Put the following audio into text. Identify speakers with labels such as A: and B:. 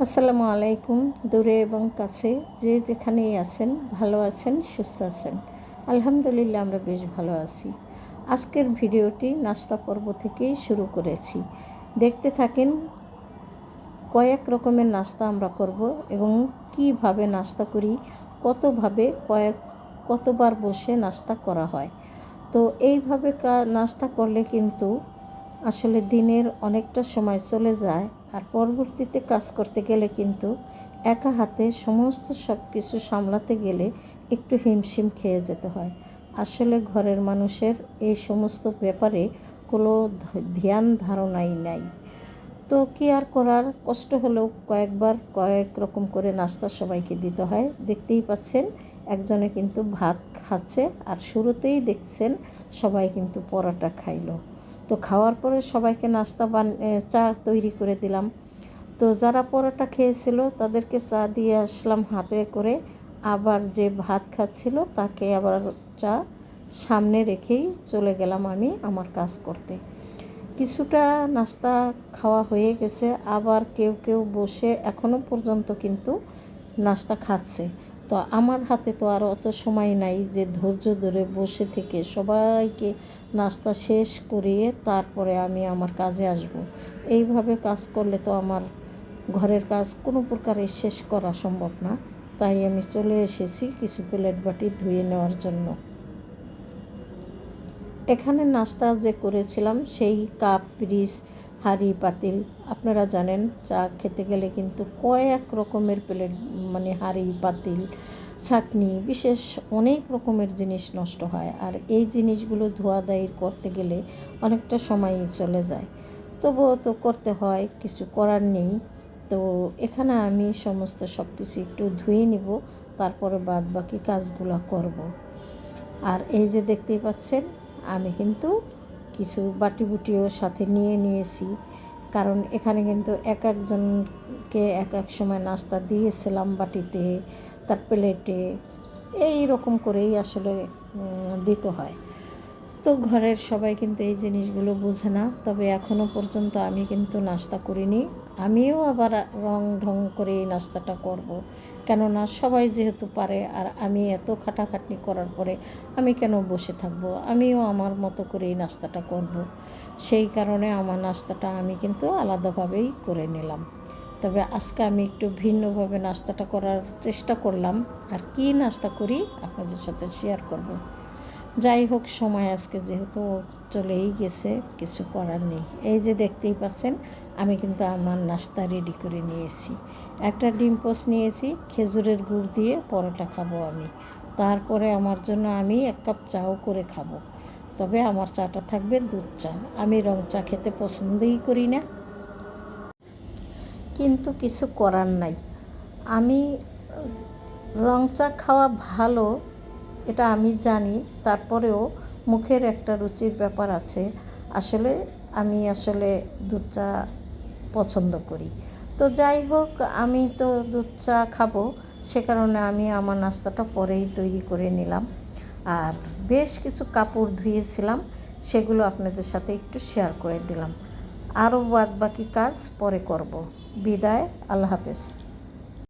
A: আসসালামু আলাইকুম। দূরে এবং কাছে যে যেখানেই আছেন, ভালো আছেন, সুস্থ আছেন? আলহামদুলিল্লাহ, আমরা বেশ ভালো আছি। আজকের ভিডিওটি নাস্তা পর্ব থেকেই শুরু করেছি। দেখতে থাকেন, কয়েক রকমের নাস্তা আমরা করব এবং কিভাবে নাস্তা করি, কতবার বসে নাস্তা করা হয়। তো এইভাবে নাস্তা করলে কিন্তু আসলে দিনের অনেকটা সময় চলে যায়, আর পরবর্তীতে কাজ করতে গেলে কিন্তু একা হাতে সমস্ত সব কিছু সামলাতে গেলে একটু হিমশিম খেয়ে যেতে হয়। আসলে ঘরের মানুষের এই সমস্ত ব্যাপারে কোনো ধ্যান ধারণাই নাই। তো কি আর করার, কষ্ট হলেও কয়েক রকম করে নাস্তা সবাইকে দিতে হয়। দেখতেই পাচ্ছেন, একজনে কিন্তু ভাত খাচ্ছে, আর শুরুতেই দেখছেন সবাই কিন্তু পরোটা খাইলো। তো খাওয়ার পরে সবাইকে চা তৈরি করে দিলাম। তো যারা পরোটা খেয়েছিল তাদেরকে চা দিয়ে আসলাম হাতে করে, আবার যে ভাত খাচ্ছিল তাকে আবার চা সামনে রেখেই চলে গেলাম আমি আমার কাজ করতে। কিছুটা নাস্তা খাওয়া হয়ে গেছে, আবার কেউ কেউ বসে এখনও পর্যন্ত কিন্তু নাস্তা খাচ্ছে। তো আমার হাতে তো আর অত সময় নাই যে ধৈর্য ধরে বসে থেকে সবাইকে নাস্তা শেষ করিয়ে তারপরে আমি আমার কাজে আসব। এইভাবে কাজ করলে তো আমার ঘরের কাজ কোনো প্রকারে শেষ করা সম্ভব না। তাই আমি চলে এসেছি কিছু প্লেট বাটি ধুয়ে নেওয়ার জন্য। এখানে নাস্তা যে করেছিলাম সেই কাপ, পিরিচ, হাঁড়ি, পাতিল, আপনারা জানেন চা খেতে গেলে কিন্তু কয়েক রকমের প্লেট, হাঁড়ি, পাতিল, ছাঁকনি, বিশেষ অনেক রকমের জিনিস নষ্ট হয়, আর এই জিনিসগুলো ধোয়া দায়ির করতে গেলে অনেকটা সময়ই চলে যায়। তবুও তো করতে হয়, কিছু করার নেই। তো এখানে আমি সমস্ত সব কিছু একটু ধুয়ে নিব, তারপরে বাদ বাকি কাজগুলো করব। আর এই যে দেখতেই পাচ্ছেন, আমি কিন্তু কিছু বাটি বুটিও সাথে নিয়েছি, কারণ এখানে কিন্তু এক একজনকে এক এক সময় নাস্তা দিয়েছিলাম বাটিতে, তার প্লেটে, এই রকম করেই আসলে দিতে হয়। তো ঘরের সবাই কিন্তু এই জিনিসগুলো বোঝে না, তবে এখনও পর্যন্ত আমি কিন্তু নাস্তা করিনি। আমিও আবার রং ঢং করে এই নাস্তাটা করব, কেননা সবাই যেহেতু পারে, আর আমি এত খাটাখাটনি করার পরে আমি কেন বসে থাকবো, আমিও আমার মতো করে এই নাস্তাটা করব। সেই কারণে আমার নাস্তাটা আমি কিন্তু আলাদাভাবেই করে নিলাম। তবে আজকে আমি একটু ভিন্নভাবে নাস্তাটা করার চেষ্টা করলাম, আর কি নাস্তা করি আপনাদের সাথে শেয়ার করব। যাই হোক, সময় আজকে যেহেতু চলেই গেছে, কিছু করার নেই। এই যে দেখতেই পাচ্ছেন, আমি কিন্তু আমার নাস্তা রেডি করে নিয়েছি। একটা ডিম পোস্ট নিয়েছি, খেজুরের গুড় দিয়ে পরোটা খাবো আমি। তারপরে আমার জন্য আমি 1 কাপ চাও করে খাবো। তবে আমার চাটা থাকবে দুধ চা, আমি রং চা খেতে পছন্দই করি না, কিন্তু কিছু করার নাই। আমি রং চা খাওয়া ভালো, এটা আমি জানি, তারপরেও মুখের একটা রুচির ব্যাপার আছে। আমি দুধ চা পছন্দ করি। তো যাই হোক, আমি তো দুধ চা খাবো, সে কারণে আমি আমার নাস্তাটা পরেই তৈরি করে নিলাম। আর বেশ কিছু কাপড় ধুয়েছিলাম, সেগুলো আপনাদের সাথে একটু শেয়ার করে দিলাম। আরও বাদ বাকি কাজ পরে করব। বিদায়, আল্লাহ হাফেজ।